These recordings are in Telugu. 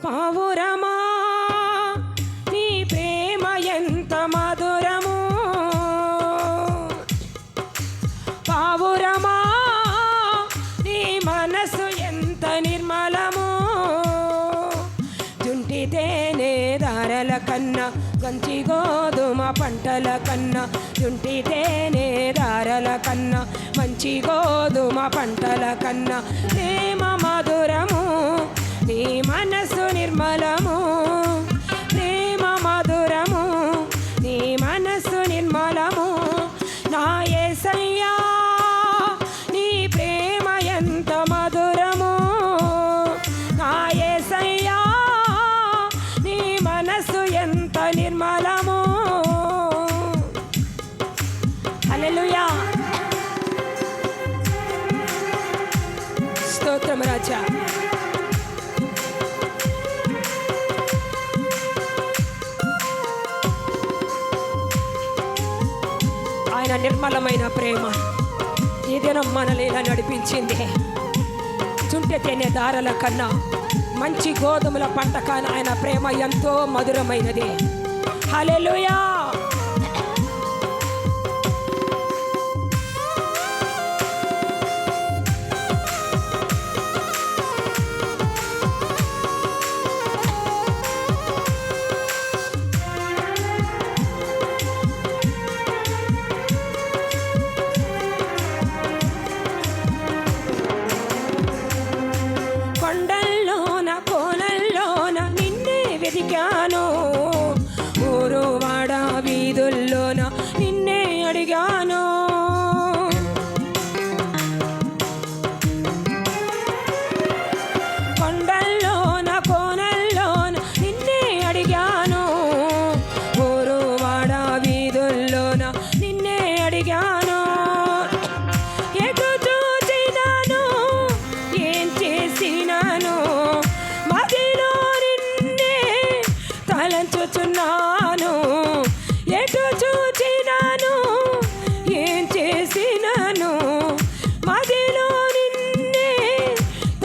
పావురమా నీ ప్రేమ ఎంత మధురము, పావురమా నీ మనసు ఎంత నిర్మలము. జుంటి తేనె దారల కన్నా గంచి గోధుమ పంటల కన్నా, జుంటి తేనె దారల కన్నా మంచి గోధుమ పంటల కన్నా ప్రేమ మధురము, నీ మనసు నిర్మలము. ప్రేమ మధురము, నీ మనసు నిర్మలము. నా యేసయ్యా నీ ప్రేమ ఎంత మధురము, నా యేసయ్యా నీ మనసు ఎంత నిర్మలము. హల్లెలూయా, స్తోత్రం రాజా. ఆయన నిర్మలమైన ప్రేమ ఈ దినం మనల్ని ఇలా నడిపించింది. చుంటె తేనె దారల కన్నా మంచి గోధుమల పంట కన్నా ఆయన ప్రేమ ఎంతో మధురమైనది. హల్లెలూయా. కొండల్లోన కోనల్లోన నిన్నే వెతికాను, ఊరు వాడ వీధుల్లోన నిన్నే అడిగాను. కొండల్లోన కోనల్లోన నిన్నే అడిగాను, ఊరు వాడ వీధుల్లోన నిన్నే అడిగాను. ఎటు చూసినాను ఏం చేసినాను, మదిలో నిన్నే తలంచుచున్నాను. ఎటు చూసినాను ఏం చేసినాను, మదిలో నిన్నే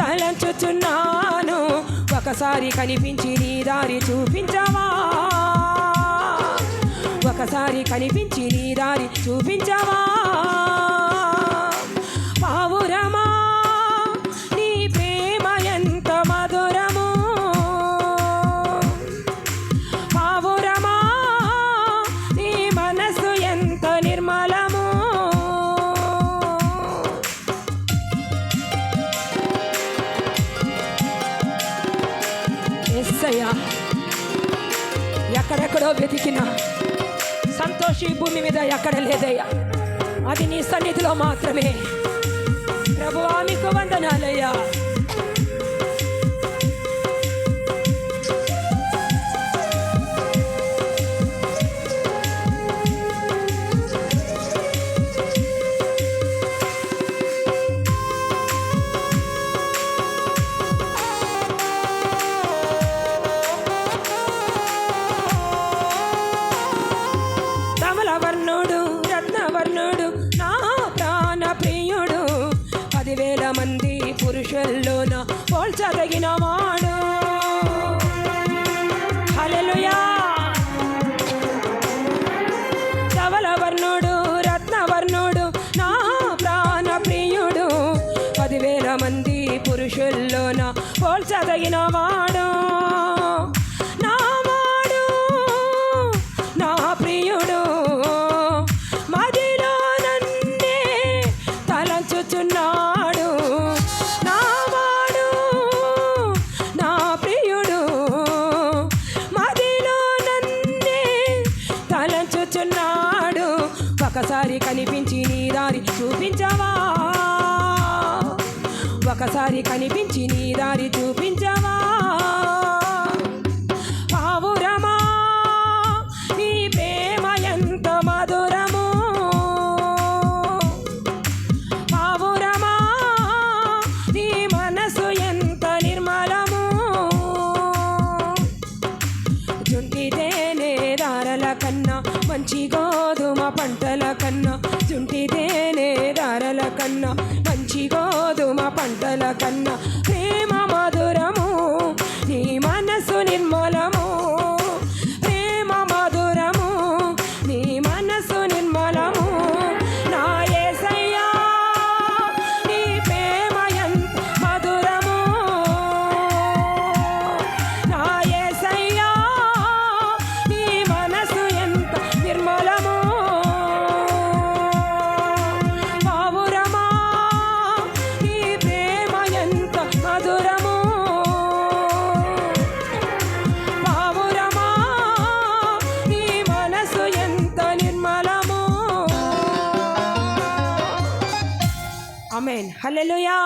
తలంచుచున్నాను. ఒకసారి కనిపించి నీ దారి చూపించవా, ఒకసారి కనిపించి నీ దారి చూపించవా. పావురమా నీ ప్రేమ ఎంత మధురము, పావురమా నీ మనసు ఎంత నిర్మలము. యేసయ్యా ఎక్కడెక్కడో వెతికినా సంతోషి భూమి మీద ఎక్కడ లేదయ్యా, అది నీ సన్నిధిలో మాత్రమే. ప్రభువా మీకు వందనాలయ్యా. వర్ణుడు రత్నవర్ణుడు నా ప్రాణ ప్రియుడు, 10,000 మంది పురుషుల్లోన పోల్చదగిన వాడు. హల్లెలూయా. ధవలవర్ణుడు రత్నవర్ణుడు నా ప్రాణ ప్రియుడు, 10,000 మంది పురుషుల్లోన పోల్చదగిన వాడు. నా వాడు నా ప్రియుడు, మదిలో నన్నే తలంచుచున్నాడు. నా వాడు నా ప్రియుడు, మదిలో నన్నే తలంచుచున్నాడు. ఒకసారి కనిపించి నీ దారి చూపించవా, ఒకసారి కనిపించి నీ దారి చూపించవా. పావురమా నీ ప్రేమ ఎంత మధురము, పావురమా నీ మనసు ఎంత నిర్మలము. జుంటి తేనె దారల కన్నా మంచి గోధుమ పంటల కన్నా, జుంటి తేనె దారల కన్నా మంచి గోధుమ పంటల కన్నా ప్రేమ మధురము, నీ మన హల్లెలూయా.